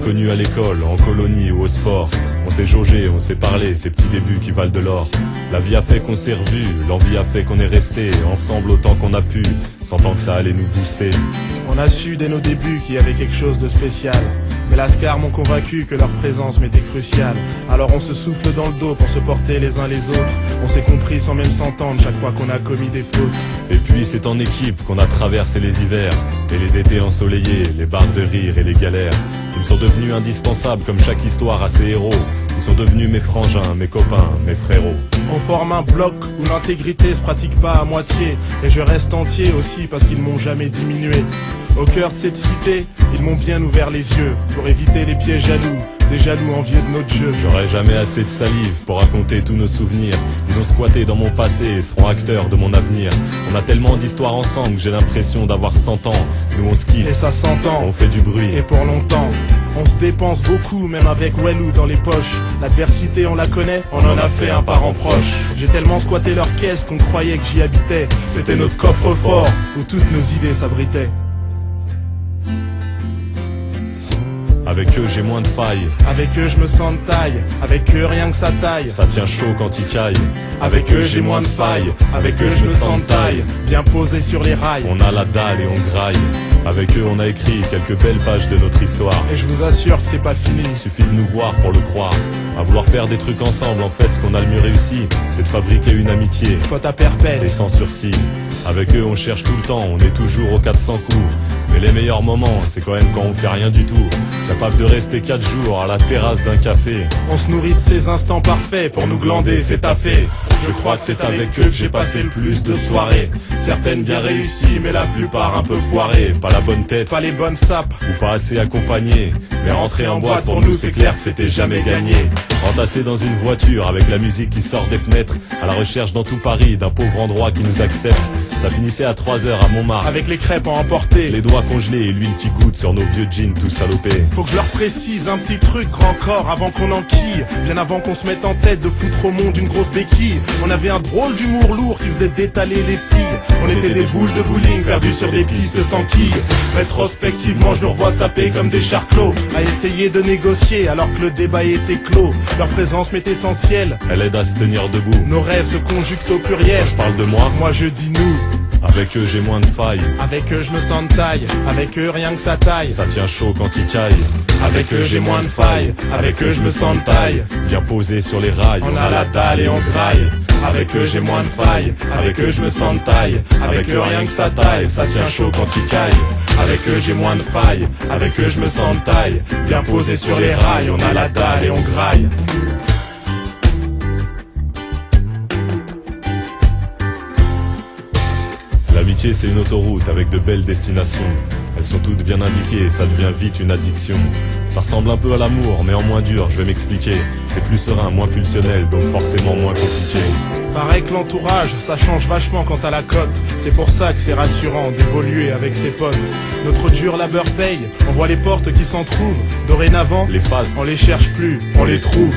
connu à l'école, en colonie ou au sport. On s'est jaugé, on s'est parlé, ces petits débuts qui valent de l'or. La vie a fait qu'on s'est revus, l'envie a fait qu'on est resté ensemble autant qu'on a pu, sentant que ça allait nous booster. On a su dès nos débuts qu'il y avait quelque chose de spécial. Mais Lascar m'ont convaincu que leur présence m'était cruciale. Alors on se souffle dans le dos pour se porter les uns les autres. On s'est compris sans même s'entendre chaque fois qu'on a commis des fautes. Et puis c'est en équipe qu'on a traversé les hivers et les étés ensoleillés, les barres de rire et les galères. Ils me sont devenus indispensables comme chaque histoire a ses héros. Ils sont devenus mes frangins, mes copains, mes frérots. On forme un bloc où l'intégrité se pratique pas à moitié. Et je reste entier aussi parce qu'ils m'ont jamais diminué. Au cœur de cette cité, ils m'ont bien ouvert les yeux pour éviter les pièges jaloux, des jaloux envieux de notre jeu. J'aurai jamais assez de salive pour raconter tous nos souvenirs. Ils ont squatté dans mon passé et seront acteurs de mon avenir. On a tellement d'histoires ensemble que j'ai l'impression d'avoir 100 ans. Nous on se kiffe, et ça s'entend, on fait du bruit, et pour longtemps. On se dépense beaucoup, même avec Wellou dans les poches. L'adversité on la connaît, on en a fait un parent proche. J'ai tellement squatté leur caisse qu'on croyait que j'y habitais. C'était notre coffre-fort où toutes nos idées s'abritaient. Avec eux j'ai moins de failles. Avec eux je me sens de taille. Avec eux rien que ça taille. Ça tient chaud quand ils caillent. Avec eux j'ai moins de failles. Avec eux je me sens de taille. Bien posé sur les rails. On a la dalle et on graille. Avec eux on a écrit quelques belles pages de notre histoire. Et je vous assure que c'est pas fini. Il suffit de nous voir pour le croire. À vouloir faire des trucs ensemble, en fait ce qu'on a le mieux réussi, c'est de fabriquer une amitié. Faute à perpète et sans sursis. Avec eux on cherche tout le temps, on est toujours aux 400 coups. Mais les meilleurs moments, c'est quand même quand on fait rien du tout. Capable de rester 4 jours à la terrasse d'un café. On se nourrit de ces instants parfaits pour nous glander, c'est taffé. Je crois que c'est avec eux que j'ai passé le plus de soirées. Certaines bien réussies, mais la plupart un peu foirées. Pas la bonne tête, pas les bonnes sapes, ou pas assez accompagné. Mais rentrer en boîte pour nous c'est clair que c'était jamais gagné. Entassé dans une voiture avec la musique qui sort des fenêtres, à la recherche dans tout Paris d'un pauvre endroit qui nous accepte. Ça finissait à 3h à Montmartre, avec les crêpes à emporter, les doigts congelés et l'huile qui goûte sur nos vieux jeans tout salopés. Faut que je leur précise un petit truc grand corps avant qu'on enquille. Bien avant qu'on se mette en tête de foutre au monde une grosse béquille. On avait un drôle d'humour lourd qui faisait détaler les filles. On était des boules de bowling perdues sur des pistes sans quilles. Rétrospectivement je nous revois saper comme des charclos, à essayer de négocier alors que le débat était clos. Leur présence m'est essentielle, elle aide à se tenir debout. Nos rêves se conjuguent au pluriel. Quand je parle de moi je dis nous. Avec eux j'ai moins de failles. Avec eux je me sens de taille. Avec eux rien que ça taille. Ça tient chaud quand ils caillent. Avec eux j'ai moins de failles. Avec eux je me sens de taille. Bien posé sur les rails. On a la dalle et on graille. Avec eux j'ai moins de failles. Avec eux je me sens de taille. Avec eux rien que ça taille. Ça tient chaud quand ils caillent. Avec eux j'ai moins de failles. Avec eux je me sens de taille. Bien posé sur les rails. On a la dalle et on graille. L'amitié c'est une autoroute avec de belles destinations. Elles sont toutes bien indiquées, ça devient vite une addiction. Ça ressemble un peu à l'amour, mais en moins dur, je vais m'expliquer. C'est plus serein, moins pulsionnel, donc forcément moins compliqué. Pareil que l'entourage, ça change vachement quant à la cote. C'est pour ça que c'est rassurant d'évoluer avec ses potes. Notre dur labeur paye, on voit les portes qui s'en trouvent. Dorénavant, les faces, on les cherche plus, on les trouve.